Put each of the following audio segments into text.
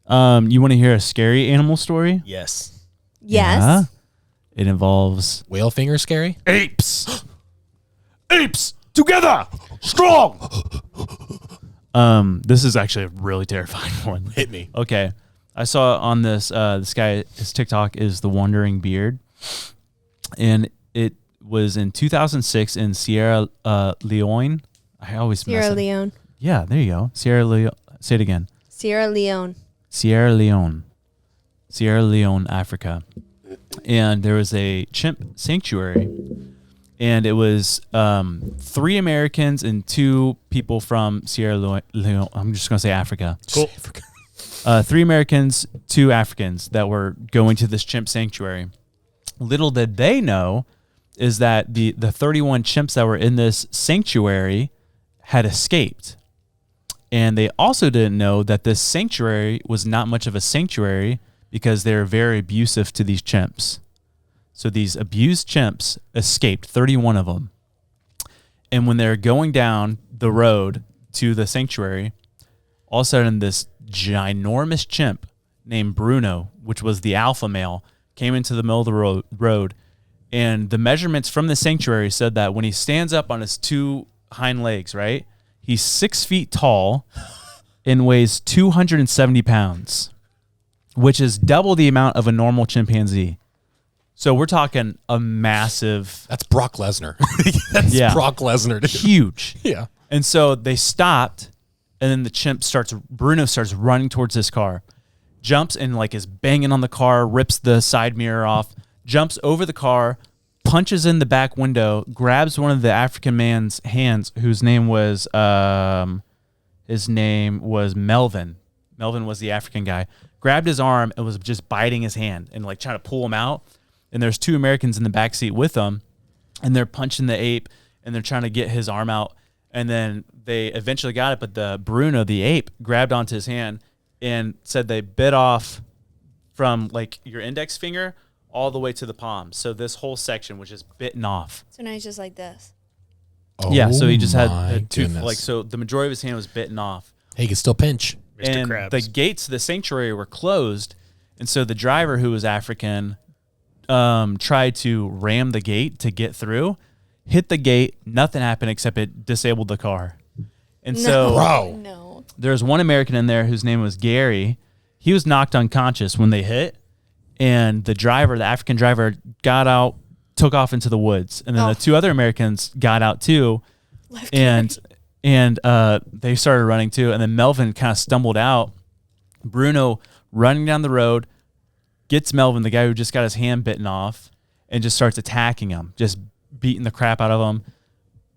You want to hear a scary animal story? Yes. Yes. Yeah. It involves Whale finger scary? apes. Apes together, strong. This is actually a really terrifying one. Hit me. Okay, I saw on this guy. His TikTok is the Wandering Beard, and it was in 2006 in Sierra Leone. I always mess Sierra up. Leone. Yeah, there you go. Sierra Leone. Say it again. Sierra Leone. Sierra Leone, Africa. And there was a chimp sanctuary, and it was 3 Americans and 2 people from Sierra Leone. I'm just going to say Africa. Cool. 3 Americans, 2 Africans that were going to this chimp sanctuary. Little did they know is that the 31 chimps that were in this sanctuary had escaped. And they also didn't know that this sanctuary was not much of a sanctuary because they're very abusive to these chimps. So these abused chimps escaped, 31 of them. And when they're going down the road to the sanctuary, all of a sudden this ginormous chimp named Bruno, which was the alpha male, came into the middle of the road. And the measurements from the sanctuary said that when he stands up on his 2 hind legs, right, he's 6 feet tall and weighs 270 pounds, which is double the amount of a normal chimpanzee. So we're talking a massive... That's Brock Lesnar. That's Brock Lesnar, dude. Huge. Yeah. And so they stopped, and then Bruno starts running towards this car, jumps and like is banging on the car, rips the side mirror off, jumps over the car, punches in the back window, grabs one of the African man's hands, whose name was Melvin. Melvin was the African guy. Grabbed his arm and was just biting his hand and like trying to pull him out. And there's 2 Americans in the backseat with him, and they're punching the ape and they're trying to get his arm out. And then they eventually got it, but the Bruno, the ape, grabbed onto his hand and said they bit off from like your index finger all the way to the palm. So this whole section was just bitten off. So now he's just like this. Oh, yeah, so he just had my 2, goodness. like, so the majority of his hand was bitten off. Hey, he can still pinch. Mr. And Krabs. the gates to the sanctuary were closed, and so the driver, who was African, tried to ram the gate to get through, hit the gate, nothing happened except it disabled the car. And so No. there's one American in there whose name was Gary. He was knocked unconscious when they hit, and the driver, the African driver, got out, took off into the woods, and then the 2 other Americans got out too, and they started running too, and then Melvin kind of stumbled out. Bruno running down the road, gets Melvin, the guy who just got his hand bitten off, and just starts attacking him, just beating the crap out of him,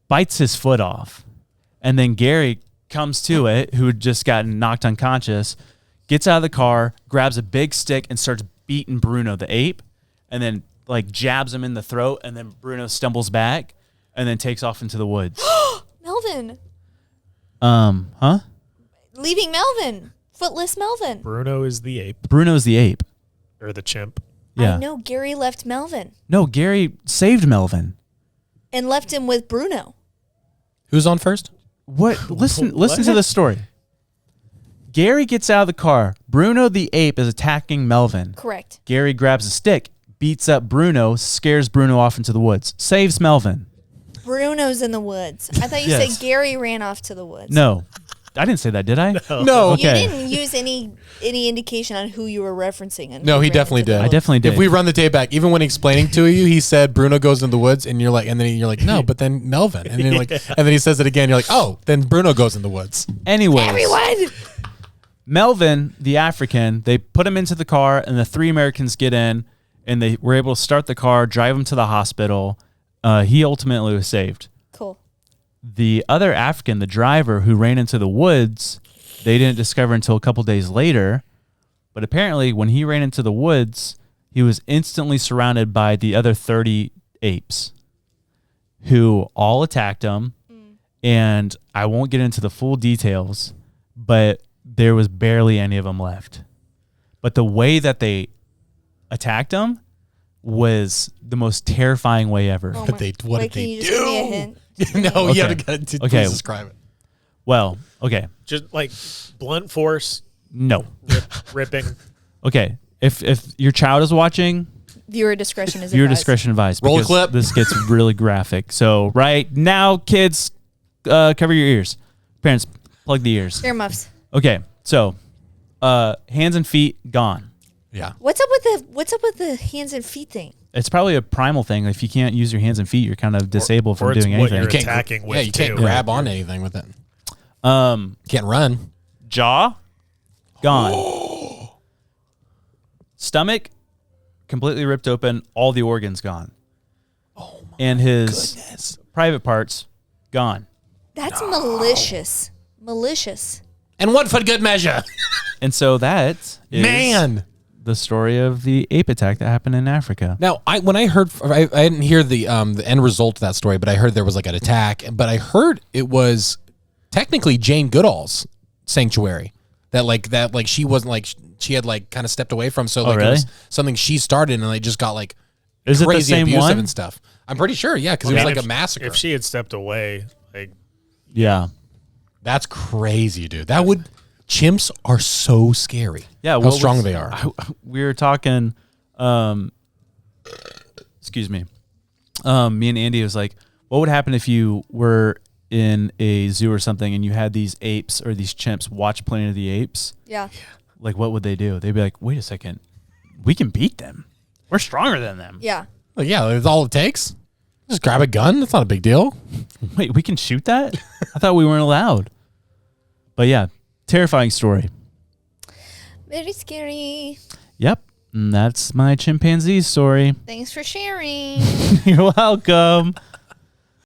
bites his foot off. And then Gary comes to it, who had just gotten knocked unconscious, gets out of the car, grabs a big stick, and starts beating Bruno, the ape, and then like jabs him in the throat, and then Bruno stumbles back and then takes off into the woods. Melvin. Huh? Leaving Melvin. Footless Melvin. Bruno is the ape Bruno's the ape. or the chimp. Yeah. I know Gary left Melvin No, Gary saved Melvin. and left him with Bruno. Who's on first? What? Listen to the story. Gary gets out of the car. Bruno the ape is attacking Melvin. Correct. Gary grabs a stick, beats up Bruno, scares Bruno off into the woods, saves Melvin. Bruno's in the woods. I thought you Yes. said Gary ran off to the woods. No, I didn't say that, did I? No. Okay. You didn't use any indication on who you were referencing. And No, who he ran definitely into the did. I woods. definitely did. If we run the tape back, even when explaining to you, he said Bruno goes in the woods, and you're like, no, but then Melvin, and then you're like, and then he says it again. You're like, oh, then Bruno goes in the woods. Anyways, Everyone. Melvin, the African, they put him into the car, and the 3 Americans get in, and they were able to start the car, drive him to the hospital. He ultimately was saved. Cool. The other African, the driver who ran into the woods, they didn't discover until a couple days later. But apparently, when he ran into the woods, he was instantly surrounded by the other 30 apes who all attacked him. And I won't get into the full details, but there was barely any of them left. But the way that they attacked him was the most terrifying way ever. Oh What my- did they Wait, can you just give me a hint? No, Okay. you have to Okay. please describe it. Well, okay. Just like blunt force. No. ripping. Okay, if your child is watching, Viewer discretion is viewer advised. discretion advised. Roll because clip. This gets really graphic. So right now, kids, cover your ears. Parents, plug the ears. Earmuffs. Okay, so hands and feet gone. Yeah. What's up with the hands and feet thing? It's probably a primal thing. If you can't use your hands and feet, you're kind of disabled or from it's doing what anything. you're Can't attacking with, Yeah, you can't too. grab on anything with it. Can't run. Jaw gone. Stomach completely ripped open. All the organs gone. Oh my and his goodness. private parts gone. That's malicious. Malicious. And one for good measure. And so that is Man. the story of the ape attack that happened in Africa. Now, when I heard, I didn't hear the end result of that story, but I heard there was like an attack. But I heard it was technically Jane Goodall's sanctuary that she wasn't like she had like kind of stepped away from. So like really? it was something she started, and they just got like Is it the crazy same abusive one? and stuff. I'm pretty sure, yeah, because it was like a massacre. If she had stepped away, like Yeah. That's crazy, dude. Chimps are so scary. Yeah. How strong they are. We were talking, excuse me. Me and Andy was like, what would happen if you were in a zoo or something and you had these apes or these chimps watch Planet of the Apes? Yeah. Like, what would they do? They'd be like, wait a second. We can beat them. We're stronger than them. Yeah. Like, yeah, that's all it takes. Just grab a gun. That's not a big deal. Wait, we can shoot that? I thought we weren't allowed. But yeah, terrifying story. Very scary. Yep. And that's my chimpanzee story. Thanks for sharing. You're welcome.